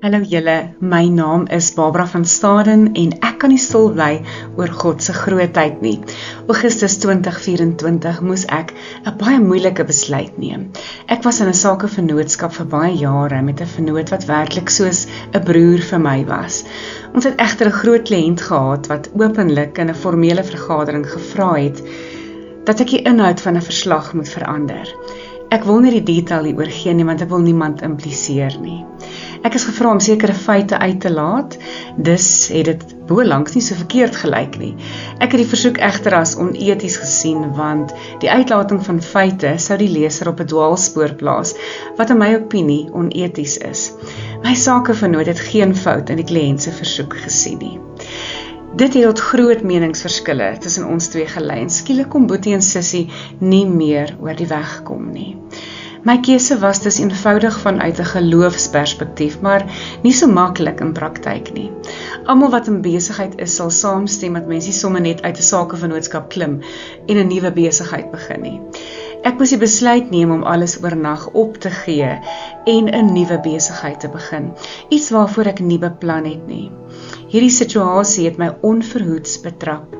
Hallo julle, my naam is Barbara van Staden en ek kan nie stil bly oor God se grootheid nie. Augustus 2024 moes ek 'n baie moeilike besluit neem. Ek was in 'n sakevennootskap vir baie jare met 'n vennoot wat werklik soos 'n broer vir my was. Ons het egter 'n groot kliënt gehad wat openlik in 'n formele vergadering gevra het dat ek die inhoud van 'n verslag moet verander. Ek wil nie die detail hieroor gee nie, want ek wil niemand impliseer nie. Ek is gevra om sekere feite uit te laat, dus het dit bolangs nie so verkeerd gelyk nie. Ek het die versoek egter as oneties gesien, want die uitlating van feite sou die leser op 'n dwaalspoor plaas, wat in my opinie oneties is. My sakevennoot het geen fout in die kliënt se versoek gesien nie. Dit het tot groot meningsverskille tussen ons twee gelei en skielik kom Boetie en Sissie nie meer oor die weg kom nie. My keuse was dus eenvoudig vanuit 'n geloofsperspektief, maar nie so maklik in praktyk nie. Almal wat in besigheid is, sal saamstem dat mense nie sommer net uit 'n sakevennootskap klim en 'n nuwe besigheid begin nie. Ek moes die besluit neem om alles oornag op te gee en 'n nuwe besigheid te begin, iets waarvoor ek nie beplan het nie. Hierdie situasie het my onverhoeds betrap.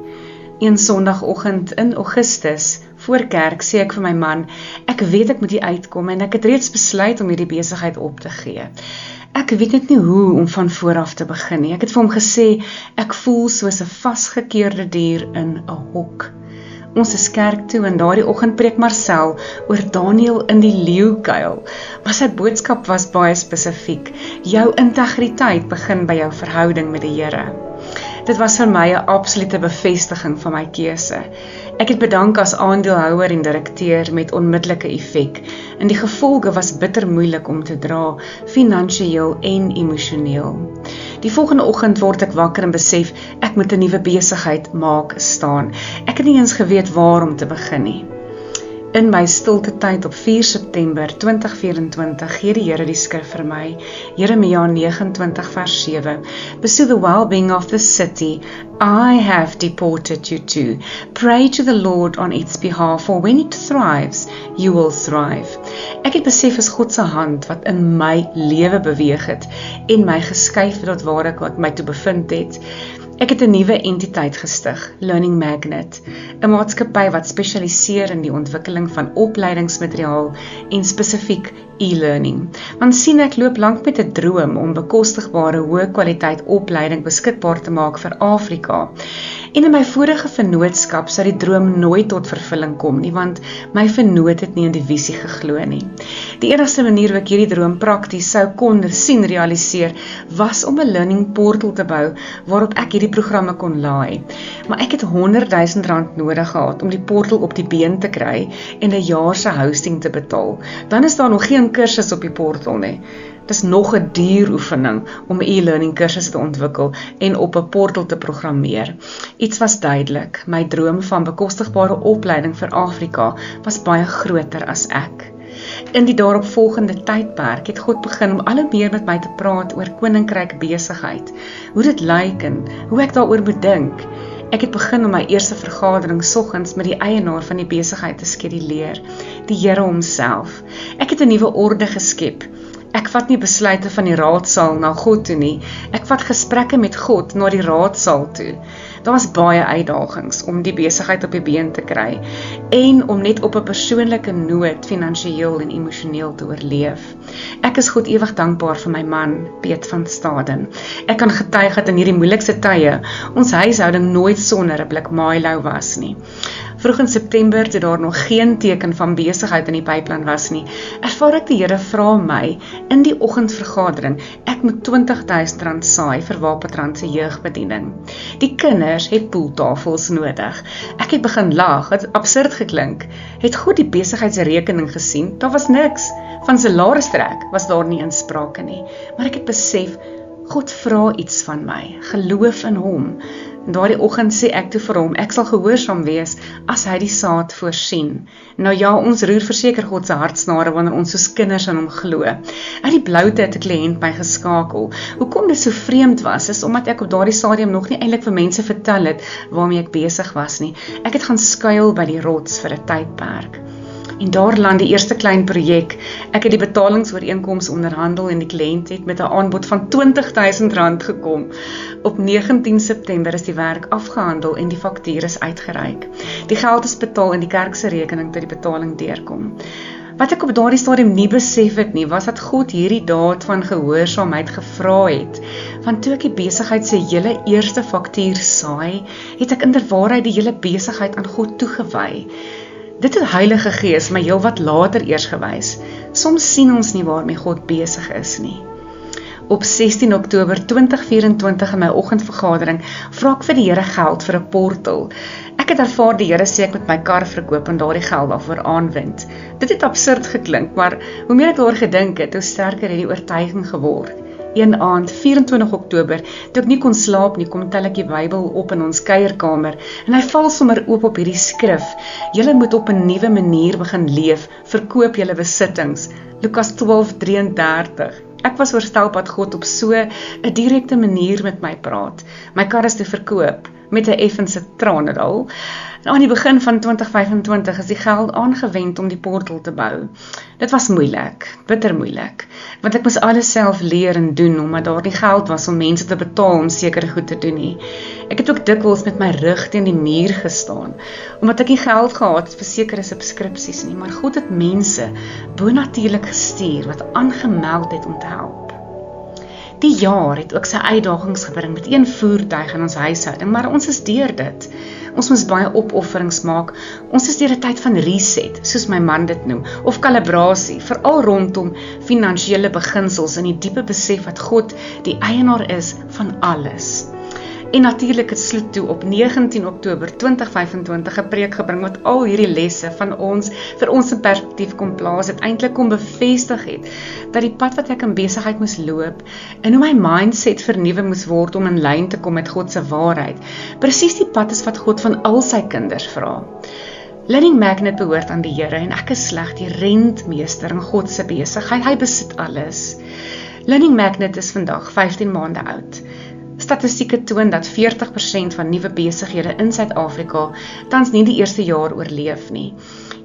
Een Sondagoggend in Augustus, voor kerk, sê ek vir my man, ek weet ek moet hier uitkom en ek het reeds besluit om hierdie besigheid op te gee. Ek weet net nie hoe om van vooraf te begin nie. Ek het vir hom gesê, ek voel soos 'n vasgekeurde dier in 'n hok. Ons is kerk toe en daardie oggend preek Marcel oor Daniël in die leeukuil, maar sy boodskap was baie spesifiek. Jou integriteit begin by jou verhouding met die Here. Dit was vir my 'n absolute bevestiging van my keuse. Ek het bedank as aandeelhouer en direkteur met onmiddellike effek, en die gevolge was bitter moeilik om te dra, finansiëel en emosioneel. Die volgende oggend word ek wakker en besef, ek moet 'n nuwe besigheid maak staan. Ek het nie eens geweet waar om te begin nie. In my stilte tyd op 4 September 2024 gee die Here die skrif vir my, Jeremia 29 vers 7, Pursue the well-being of the city I have deported you to. Pray to the Lord on its behalf, for when it thrives, you will thrive. Ek het besef is God se hand wat in my lewe beweeg het en my geskuif het tot waar ek my toe bevind het. Ek het 'n nuwe entiteit gestig, Learning Magnet, 'n maatskappy wat spesialiseer in die ontwikkeling van opleidingsmateriaal en spesifiek e-learning. Want sien ek loop lank met 'n droom om bekostigbare hoë kwaliteit opleiding beskikbaar te maak vir Afrika. En in my vorige vennootskap sou die droom nooit tot vervulling kom nie, want my vennoot het nie in die visie geglo nie. Die enigste manier hoe ek hierdie droom prakties sou kon sien realiseer, was om 'n learning portal te bou, waarop ek hierdie programme kon laai. Maar ek het R100,000 nodig gehad om die portal op die been te kry en 'n jaar se hosting te betaal. Dan is daar nog geen kursus op die portal nie. Dis nog 'n duur oefening om 'n e-learning kursus te ontwikkel en op 'n portal te programmeer. Iets was duidelik, my droom van bekostigbare opleiding vir Afrika was baie groter as ek. In die daaropvolgende tydperk het God begin om al hoe meer met my te praat oor koninkryk besigheid, hoe dit lyk en hoe ek daaroor moet dink. Ek het begin om my eerste vergadering soggens met die eienaar van die besigheid te skeduleer, die Here homself. Ek het 'n nuwe orde geskep. Ek vat nie besluite van die raadsaal na God toe nie, ek vat gesprekke met God na die raadsaal toe. Daar was baie uitdagings om die besigheid op die been te kry en om net op 'n persoonlike noot finansiëel en emosioneel te oorleef. Ek is God ewig dankbaar vir my man, Piet van Staden. Ek kan getuig dat in hierdie moeilikste tye ons huishouding nooit sonder 'n blik Milo was nie. Vroeg in September, toe daar nog geen teken van besigheid in die pyplyn was nie, ervaar ek die Here vra my in die oggendvergadering, ek moet R20,000 saai vir Wapentrast se jeugbediening. Die kinders het pooltafels nodig. Ek het begin lag, het absurd geklink. Het God die besigheidsrekening gesien? Daar was niks. Van salaristrek was daar nie insprake nie. Maar ek het besef, God vra iets van my, geloof in hom. En daardie oggend sê ek toe vir hom, ek sal gehoorsaam wees as hy die saad voorsien. Nou ja, ons roer verseker God se hartsnare wanneer ons soos kinders aan hom glo. Uit die bloute het 'n kliënt my geskakel. Hoekom dit so vreemd was, is omdat ek op daardie stadium nog nie eintlik vir mense vertel het waarmee ek besig was nie. Ek het gaan skuil by die rots vir 'n tydperk. En daar land die eerste klein projek. Ek het die betalingsooreenkoms onderhandel en die kliënt het met 'n aanbod van R20.000 gekom. Op 19 September is die werk afgehandel en die faktuur is uitgereik. Die geld is betaal in die kerk se rekening tot die betaling deurkom. Wat ek op daardie stadium nie besef het nie, was dat God hierdie daad van gehoorsaamheid gevra het. Want toe ek die besigheid se hele eerste faktuur saai, het ek inderwaarheid die hele besigheid aan God toegewy. Dit het Heilige Gees my heel wat later eers gewys. Soms sien ons nie waarmee God besig is nie. Op 16 Oktober 2024 in my oggendvergadering vra ek vir die Here geld vir 'n portal. Ek het ervaar die Here sê ek moet my kar verkoop en daardie geld daarvoor aanwend. Dit het absurd geklink, maar hoe meer ek daaroor gedink het, hoe sterker het die oortuiging geword. Een aand, 24 Oktober, toe ek nie kon slaap nie, kom tel ek die Bybel op in ons kuierkamer en hy val sommer oop op hierdie skrif. Julle moet op 'n nuwe manier begin leef, verkoop julle besittings. Lukas 12:33. Ek was oorstel dat God op so 'n direkte manier met my praat. My kar is te verkoop, met 'n effense tranendal. Aan die begin van 2025 is die geld aangewend om die portal te bou. Dit was moeilik, bitter moeilik, want ek moes alles self leer en doen, omdat daar nie geld was om mense te betaal om sekere goed te doen nie. Ek het ook dikwels met my rug teen die muur gestaan, omdat ek nie geld gehad het vir sekere subskripsies nie, maar God het mense bonatuurlik gestuur wat aangemeld het om te help. Die jaar het ook sy uitdagings gebring met een voertuig in ons huishouding, maar ons is deur dit. Ons moes baie opofferings maak. Ons is deur 'n tyd van reset, soos my man dit noem, of kalibrasie, veral rondom finansiële beginsels en die diepe besef dat God die eienaar is van alles. En natuurlik het sloot toe op 19 Oktober 2025 'n preek gebring wat al hierdie lesse van ons vir ons in perspektief kom plaas, het eintlik kom bevestig het dat die pad wat ek in besigheid moes loop en hoe my mindset vernuwe moes word om in lyn te kom met God se waarheid, presies die pad is wat God van al sy kinders vra. Learning Magnet behoort aan die Here en ek is slegs die rentmeester in God se besigheid. Hy besit alles. Learning Magnet is vandag 15 maande oud. Statistieke toon dat 40% van nuwe besighede in Suid-Afrika tans nie die eerste jaar oorleef nie.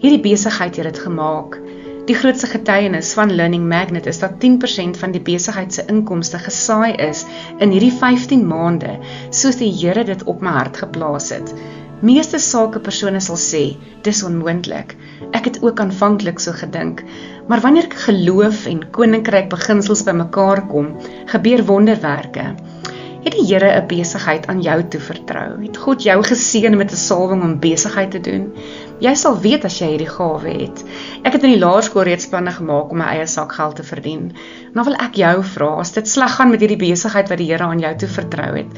Hierdie besigheid het dit gemaak. Die grootste getuienis van Learning Magnet is dat 10% van die besigheid se inkomste gesaai is in hierdie 15 maande, soos die Here dit op my hart geplaas het. Meeste sakepersone sal sê, dis onmoontlik. Ek het ook aanvanklik so gedink, maar wanneer ek geloof en koninkryk beginsels bymekaar kom, gebeur wonderwerke. Het die Here 'n besigheid aan jou toevertrou? Het God jou geseën met 'n salwing om besigheid te doen? Jy sal weet as jy hierdie gawe het. Ek het in die laerskool reeds planne gemaak om my eie sakgeld te verdien. Nou wil ek jou vra, as dit sleg gaan met hierdie besigheid wat die Here aan jou toevertrou het,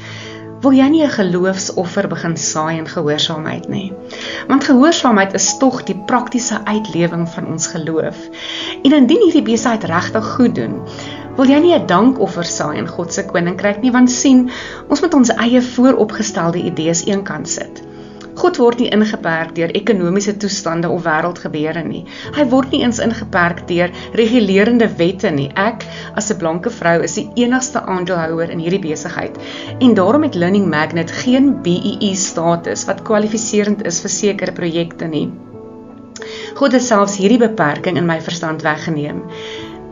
wil jy nie 'n geloofsoffer begin saai in gehoorsaamheid nie? Want gehoorsaamheid is tog die praktiese uitlewing van ons geloof. En indien hierdie besigheid regtig goed doen, wil jy nie 'n dankoffer saai in God se koninkryk nie, want sien, ons moet ons eie vooropgestelde idees eenkant sit. God word nie ingeperk deur ekonomiese toestande of wêreldgebeure nie. Hy word nie eens ingeperk deur regulerende wette nie. Ek, as 'n blanke vrou, is die enigste aandeelhouer in hierdie besigheid. En daarom het Learning Magnet geen BEE status wat kwalifiserend is vir sekere projekte nie. God het selfs hierdie beperking in my verstand weggeneem.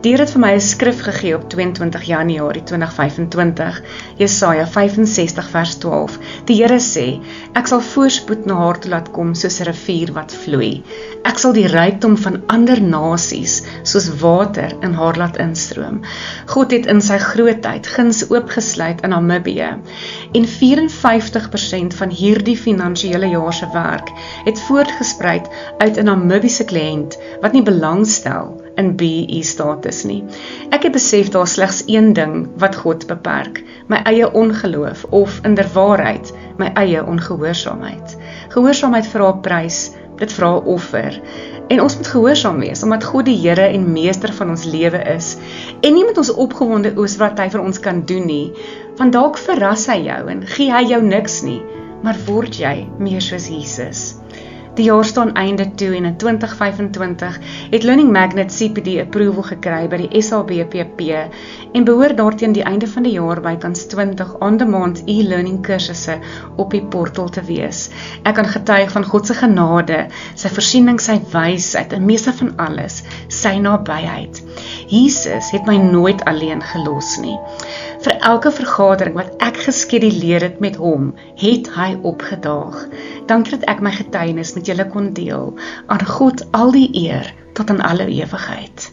Die Here het vir my 'n skrif gegee op 22 Januarie 2025, Jesaja 65 vers 12. Die Here sê, ek sal voorspoed na haar toe laat kom soos 'n rivier wat vloei. Ek sal die rykdom van ander nasies soos water in haar laat instroom. God het in sy grootheid guns oopgesluit in Namibië en 54% van hierdie finansiële jaar se werk het voortgespruit uit 'n Namibiese kliënt wat nie belangstel in BEE status nie. Ek het besef daar slegs een ding wat God beperk, my eie ongeloof of inderwaarheid, my eie ongehoorsaamheid. Gehoorsaamheid vra 'n prys, dit vra 'n offer. En ons moet gehoorsaam wees, omdat God die Here en meester van ons lewe is. En nie met ons opgewonde oor wat hy vir ons kan doen nie, want dalk verras hy jou en gee hy jou niks nie, maar word jy meer soos Jesus. Die jaar staan einde toe en in 2025 het Learning Magnet CPD approval gekry by die SABPP en behoort daarteen die einde van die jaar bykans 20 on-demand e-learning kursusse op die portal te wees. Ek kan getuig van God se genade, sy voorsiening, sy wysheid en meeste van alles, sy nabyheid. Jesus het my nooit alleen gelos nie. Vir elke vergadering wat ek geskeduleer het met hom, het hy opgedaag. Dankie dat ek my getuienis met julle kon deel. Aan God al die eer tot in alle ewigheid.